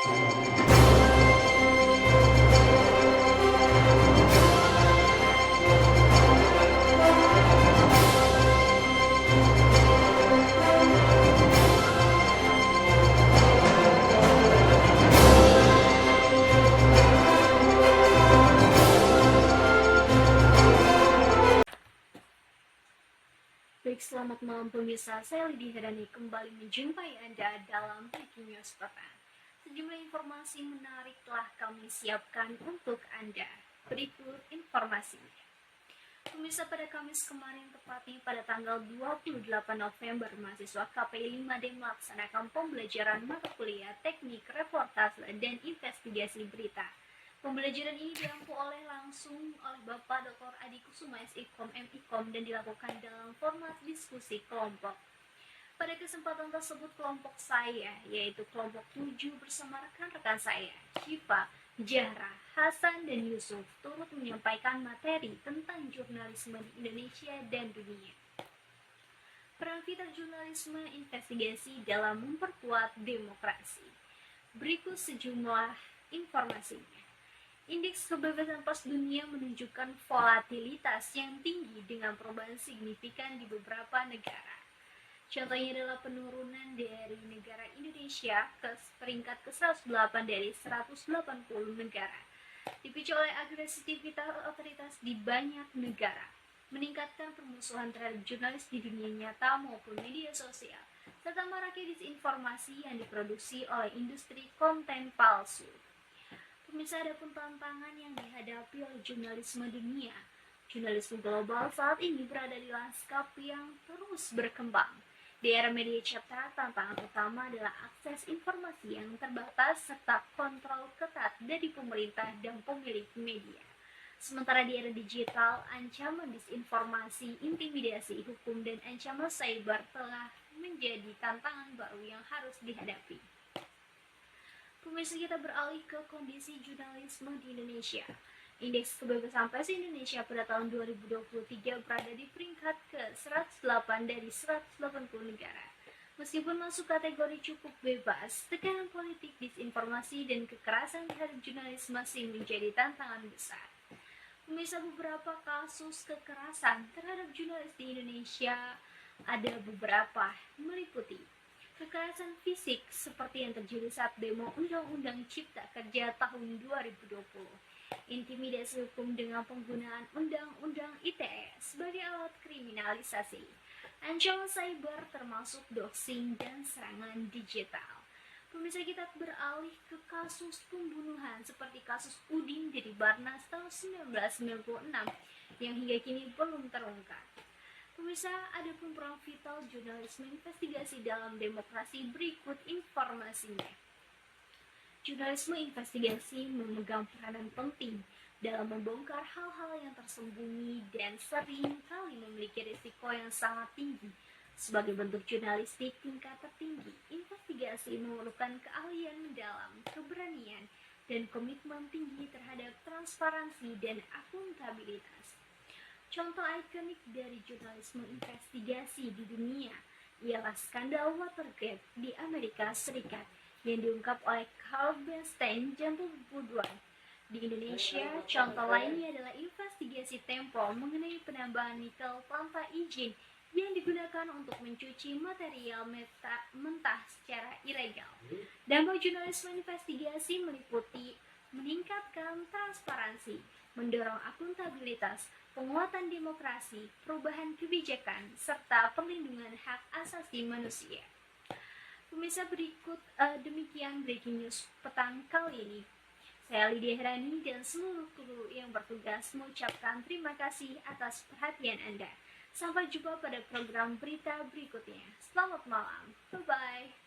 Baik, selamat malam pemirsa. Saya Lydia Herani kembali menjumpai Anda dalam Breaking News Petang. Sejumlah informasi menarik telah kami siapkan untuk Anda. Berikut informasinya. Pemirsa, pada Kamis kemarin, tepatnya pada tanggal 28 November, mahasiswa KPI 5D melaksanakan pembelajaran mata kuliah teknik reportase dan investigasi berita. Pembelajaran ini diampu langsung oleh Bapak Dr. Adi Kusuma SIKOM MIKOM dan dilakukan dalam format diskusi kelompok. Pada kesempatan tersebut kelompok saya, yaitu kelompok 7 bersama rekan-rekan saya, Syifa, Jahra, Hasan, dan Yusuf, turut menyampaikan materi tentang jurnalisme di Indonesia dan dunia. Peran vital jurnalisme investigasi dalam memperkuat demokrasi. Berikut sejumlah informasinya. Indeks kebebasan pers dunia menunjukkan volatilitas yang tinggi dengan perubahan signifikan di beberapa negara. Contohnya adalah penurunan dari negara Indonesia ke peringkat ke-108 dari 180 negara. Dipicu oleh agresivitas otoritas di banyak negara, meningkatkan permusuhan terhadap jurnalis di dunia nyata maupun media sosial, serta maraknya disinformasi yang diproduksi oleh industri konten palsu. Pemirsa, ada pun tantangan yang dihadapi oleh jurnalisme dunia. Jurnalisme global saat ini berada di lanskap yang terus berkembang. Di era media cetak, tantangan utama adalah akses informasi yang terbatas serta kontrol ketat dari pemerintah dan pemilik media. Sementara di era digital, ancaman disinformasi, intimidasi hukum, dan ancaman cyber telah menjadi tantangan baru yang harus dihadapi. Pemirsa, kita beralih ke kondisi jurnalisme di Indonesia. Indeks kebebasan pers Indonesia pada tahun 2023 berada di peringkat ke-108 dari 180 negara. Meskipun masuk kategori cukup bebas, tekanan politik, disinformasi, dan kekerasan terhadap jurnalis masih menjadi tantangan besar. Pemirsa, beberapa kasus kekerasan terhadap jurnalis di Indonesia ada beberapa, meliputi kekerasan fisik seperti yang terjadi saat demo Undang-Undang Cipta Kerja tahun 2020, intimidasi hukum dengan penggunaan Undang-Undang ITE sebagai alat kriminalisasi, ancaman cyber termasuk doxing dan serangan digital. Pemirsa, kita beralih ke kasus pembunuhan seperti kasus Udin dari Barnas tahun 1996 yang hingga kini belum terungkap. Pemirsa, ada pun peran vital jurnalisme investigasi dalam demokrasi. Berikut informasinya. Jurnalisme investigasi memegang peranan penting dalam membongkar hal-hal yang tersembunyi dan sering kali memiliki risiko yang sangat tinggi. Sebagai bentuk jurnalistik tingkat tertinggi, investigasi memerlukan keahlian mendalam, keberanian, dan komitmen tinggi terhadap transparansi dan akuntabilitas. Contoh ikonik dari jurnalisme investigasi di dunia ialah skandal Watergate di Amerika Serikat yang diungkap oleh Carl Bernstein dan Bob Woodward. Di Indonesia, contoh lainnya adalah investigasi Tempo mengenai penambangan nikel tanpa izin yang digunakan untuk mencuci material mentah secara ilegal. Dampak jurnalisme investigasi meliputi meningkatkan transparansi, mendorong akuntabilitas, penguatan demokrasi, perubahan kebijakan, serta perlindungan hak asasi manusia. Pemirsa, berikut demikian Breaking News petang kali ini. Saya Lydia Herani dan seluruh kru yang bertugas mengucapkan terima kasih atas perhatian Anda. Sampai jumpa pada program berita berikutnya. Selamat malam. Bye-bye.